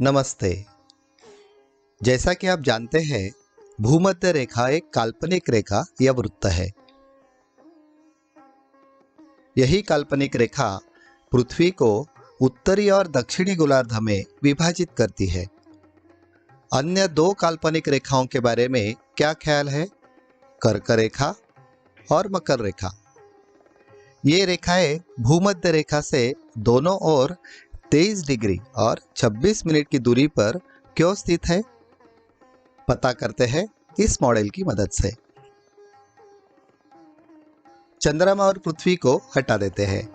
नमस्ते। जैसा कि आप जानते हैं, भूमध्य रेखा एक काल्पनिक रेखा या वृत्त है। यही काल्पनिक रेखा पृथ्वी को उत्तरी और दक्षिणी गोलार्ध में विभाजित करती है। अन्य दो काल्पनिक रेखाओं के बारे में क्या ख्याल है? कर्क रेखा और मकर रेखा। ये रेखाएं भूमध्य रेखा से दोनों ओर 23 डिग्री और 26 मिनट की दूरी पर क्यों स्थित है? पता करते हैं इस मॉडल की मदद से। चंद्रमा और पृथ्वी को हटा देते हैं।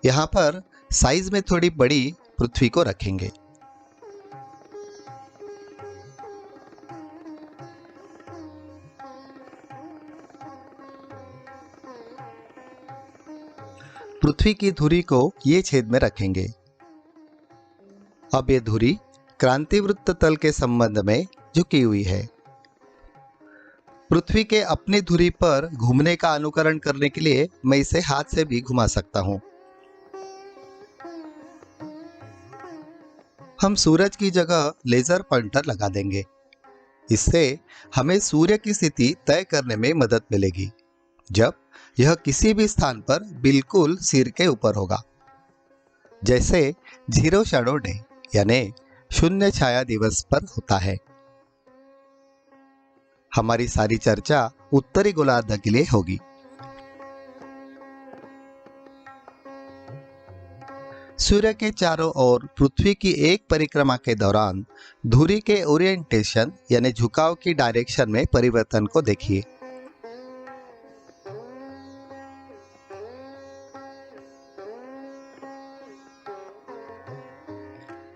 यहां पर साइज में थोड़ी बड़ी पृथ्वी को रखेंगे। पृथ्वी की धुरी को ये छेद में रखेंगे। अब ये धुरी क्रांतिवृत्त तल के संबंध में झुकी हुई है। पृथ्वी के अपनी धुरी पर घूमने का अनुकरण करने के लिए मैं इसे हाथ से भी घुमा सकता हूं। हम सूरज की जगह लेजर पॉइंटर लगा देंगे। इससे हमें सूर्य की स्थिति तय करने में मदद मिलेगी, जब यह किसी भी स्थान पर बिल्कुल सिर के ऊपर होगा। जैसे जीरो शैडो डे यानी शून्य छाया दिवस पर होता है। हमारी सारी चर्चा उत्तरी गोलार्ध के लिए होगी। सूर्य के चारों ओर पृथ्वी की एक परिक्रमा के दौरान धुरी के ओरिएंटेशन यानी झुकाव की डायरेक्शन में परिवर्तन को देखिए।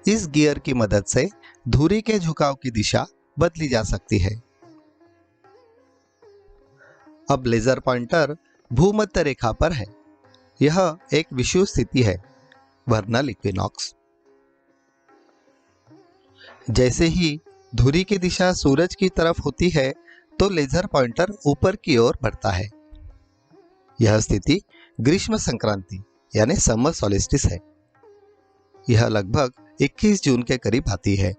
इस गियर की मदद से धुरी के झुकाव की दिशा बदली जा सकती है। अब लेजर पॉइंटर भूमध्य रेखा पर है। यह एक विषुव स्थिति है, वर्नल इक्विनॉक्स। जैसे ही धुरी की दिशा सूरज की तरफ होती है तो लेजर पॉइंटर ऊपर की ओर बढ़ता है। यह स्थिति ग्रीष्म संक्रांति यानी समर सॉलिस्टिस है। यह लगभग 21 जून के करीब आती है।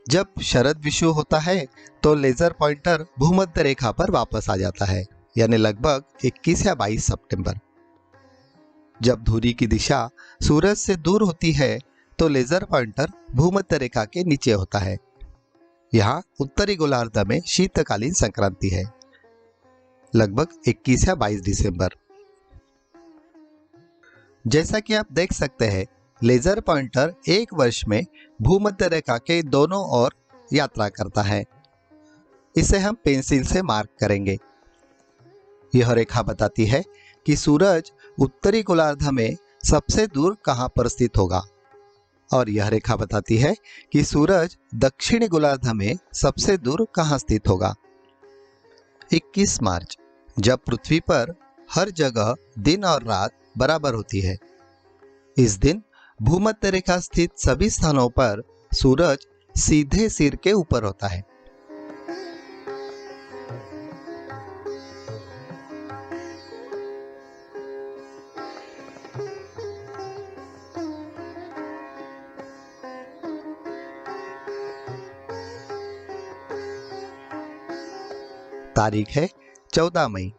जब शरद विषुव होता है तो लेजर पॉइंटर भूमध्य रेखा पर वापस आ जाता है, यानी लगभग 21 या 22 सितंबर। जब धुरी की दिशा सूरज से दूर होती है तो लेजर पॉइंटर भूमध्य रेखा के नीचे होता है। यहाँ उत्तरी गोलार्ध में शीतकालीन संक्रांति है, लगभग 21 या 22 दिसंबर। जैसा कि आप देख सकते हैं, लेजर पॉइंटर एक वर्ष में भूमध्य रेखा के दोनों ओर यात्रा करता है। इसे हम पेंसिल से मार्क करेंगे। यह रेखा बताती है कि सूरज उत्तरी गोलार्ध में सबसे दूर कहां पर स्थित होगा, और यह रेखा बताती है कि सूरज दक्षिणी गोलार्ध में सबसे दूर कहां स्थित होगा। 21 मार्च, जब पृथ्वी पर हर जगह दिन और रात बराबर होती है। इस दिन भूमध्य रेखा स्थित सभी स्थानों पर सूरज सीधे सिर के ऊपर होता है। तारीख है 14 मई।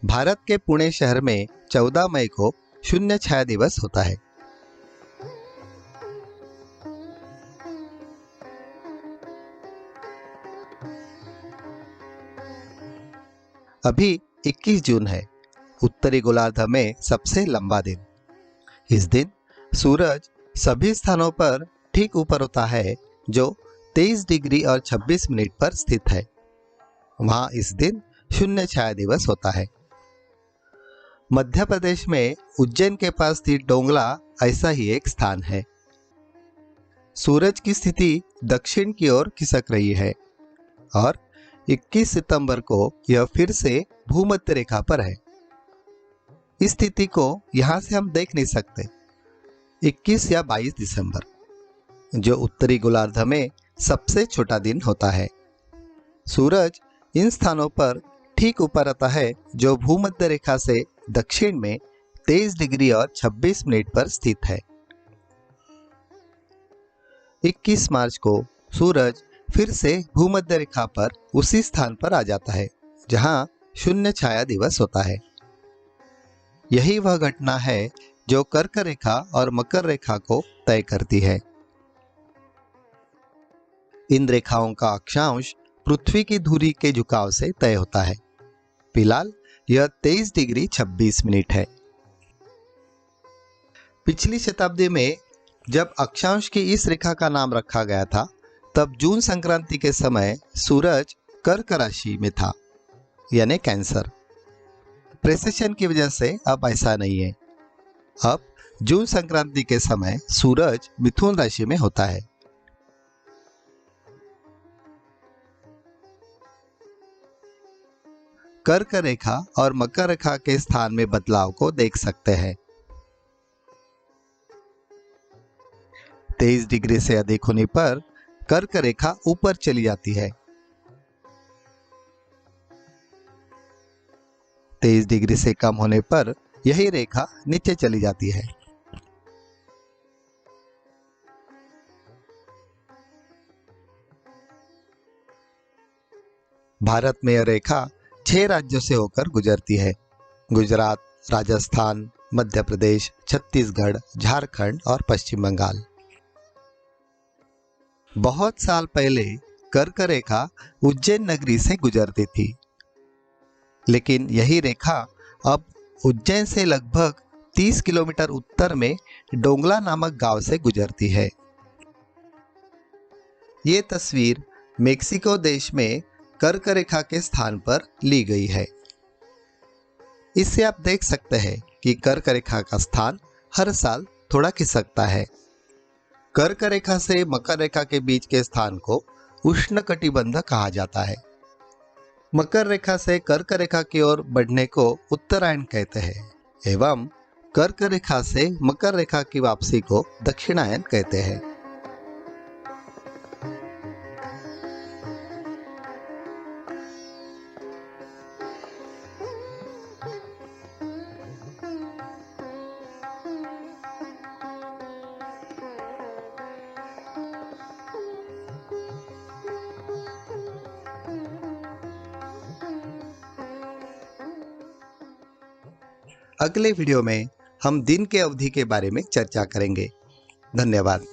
भारत के पुणे शहर में 14 मई को शून्य छाया दिवस होता है। अभी 21 जून है, उत्तरी गोलार्ध में सबसे लंबा दिन। इस दिन सूरज सभी स्थानों पर ठीक ऊपर होता है, जो 23 डिग्री और 26 मिनट पर स्थित है। वहां इस दिन शून्य छाया दिवस होता है। मध्य प्रदेश में उज्जैन के पास स्थित डोंगला ऐसा ही एक स्थान है। सूरज की स्थिति दक्षिण की ओर खिसक रही है और 21 सितंबर को यह फिर से भूमध्य रेखा पर है। इस स्थिति को यहां से हम देख नहीं सकते, 21 या 22 दिसंबर, जो उत्तरी गोलार्ध में सबसे छोटा दिन होता है। सूरज इन स्थानों पर ठीक ऊपर आता है, जो भूमध्य रेखा से दक्षिण में 23 डिग्री और 26 मिनट पर स्थित है। 21 मार्च को सूरज फिर से भूमध्य रेखा पर उसी स्थान पर आ जाता है जहां शून्य छाया दिवस होता है। यही वह घटना है जो कर्क रेखा और मकर रेखा को तय करती है। इन रेखाओं का अक्षांश पृथ्वी की धुरी के झुकाव से तय होता है। फिलहाल यह 23 डिग्री 26 मिनट है। पिछली शताब्दी में जब अक्षांश की इस रेखा का नाम रखा गया था, तब जून संक्रांति के समय सूरज कर्क राशि में था, यानी कैंसर। प्रेसेशन की वजह से अब ऐसा नहीं है। अब जून संक्रांति के समय सूरज मिथुन राशि में होता है। कर्क रेखा और मकर रेखा के स्थान में बदलाव को देख सकते हैं। 23 डिग्री से अधिक होने पर कर्क रेखा ऊपर चली जाती है। 23 डिग्री से कम होने पर यही रेखा नीचे चली जाती है। भारत में यह रेखा 6 राज्यों से होकर गुजरती है: गुजरात, राजस्थान, मध्य प्रदेश, छत्तीसगढ़, झारखंड और पश्चिम बंगाल। बहुत साल पहले कर्क रेखा उज्जैन नगरी से गुजरती थी, लेकिन यही रेखा अब उज्जैन से लगभग 30 किलोमीटर उत्तर में डोंगला नामक गांव से गुजरती है। ये तस्वीर मेक्सिको देश में कर्क रेखा के स्थान पर ली गई है। इससे आप देख सकते हैं कि कर्क रेखा का स्थान हर साल थोड़ा खिसकता है। कर्क रेखा से मकर रेखा के बीच के स्थान को उष्णकटिबंध कहा जाता है। मकर रेखा से कर्क रेखा की ओर बढ़ने को उत्तरायण कहते हैं एवं कर्क रेखा से मकर रेखा की वापसी को दक्षिणायन कहते हैं। अगले वीडियो में हम दिन के अवधि के बारे में चर्चा करेंगे। धन्यवाद।